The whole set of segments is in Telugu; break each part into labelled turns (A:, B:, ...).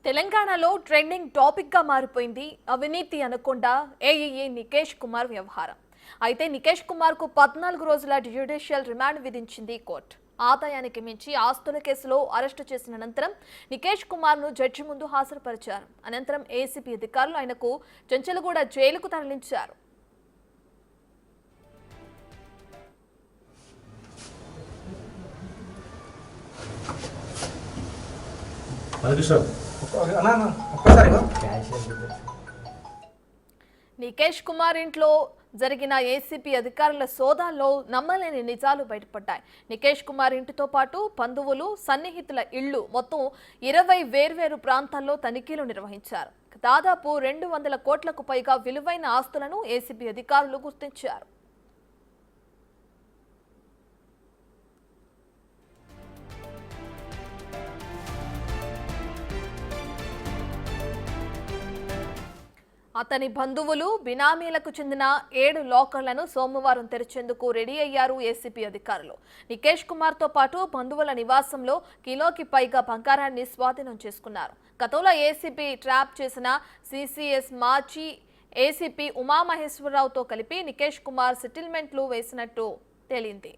A: తెలంగాణలో ట్రెండింగ్ టాపిక్ గా మారిపోయింది అవినీతి అనకొండ ఏఈఏ నికేష్ కుమార్ వ్యవహారం. అయితే నికేష్ కుమార్ కు 14 రోజుల జ్యుడిషియల్ రిమాండ్ విధించింది కోర్టు. ఆదాయానికి మించి ఆస్తుల కేసులో అరెస్టు చేసిన అనంతరం నికేష్ కుమార్ ను జడ్జి ముందు హాజరుపరిచారు. అనంతరం ఏసీబీ అధికారులు ఆయనకు చెంచలగూడ జైలుకు తరలించారు. నికేష్ కుమార్ ఇంట్లో జరిగిన ఏసీపీ అధికారుల సోదాల్లో నమ్మలేని నిజాలు బయటపడ్డాయి. నికేష్ కుమార్ ఇంటితో పాటు బంధువులు, సన్నిహితుల ఇళ్లు మొత్తం 20 వేర్వేరు ప్రాంతాల్లో తనిఖీలు నిర్వహించారు. దాదాపు 200 కోట్లకు పైగా విలువైన ఆస్తులను ఏసీబీ అధికారులు గుర్తించారు. అతని బంధువులు, బినామీలకు చెందిన 7 లాకర్లను సోమవారం తెరిచేందుకు రెడీ అయ్యారు ఏసీబీ అధికారులు. నికేష్ కుమార్ తో పాటు బంధువుల నివాసంలో కిలోకి పైగా బంగారాన్ని స్వాధీనం చేసుకున్నారు. గతంలో ఏసీబీ ట్రాప్ చేసిన సీసీఎస్ మాజీ ఏసీపీ ఉమామహేశ్వరరావుతో కలిపి నికేష్ కుమార్ సెటిల్మెంట్లు వేసినట్టు తేలింది.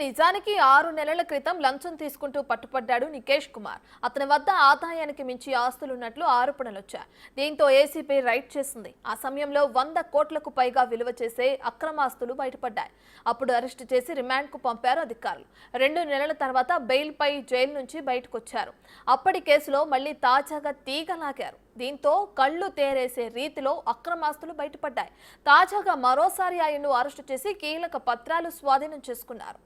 A: నిజానికి 6 నెలల క్రితం లంచం తీసుకుంటూ పట్టుపడ్డాడు నికేష్ కుమార్. అతని వద్ద ఆదాయానికి మించి ఆస్తులున్నట్లు ఆరోపణలు వచ్చాయి. దీంతో ఏసీబీ రైడ్ చేసింది. ఆ సమయంలో 100 కోట్లకు పైగా విలువ చేసే అక్రమాస్తులు బయటపడ్డాయి. అప్పుడు అరెస్టు చేసి రిమాండ్ కు పంపారు అధికారులు. 2 నెలల తర్వాత బెయిల్ పై జైలు నుంచి బయటకొచ్చారు. అప్పటి కేసులో మళ్లీ తాజాగా తీగలాగారు. దీంతో కళ్లు తేరేసే రీతిలో అక్రమాస్తులు బయటపడ్డాయి. తాజాగా మరోసారి ఆయన్ను అరెస్టు చేసి కీలక పత్రాలు స్వాధీనం చేసుకున్నారు.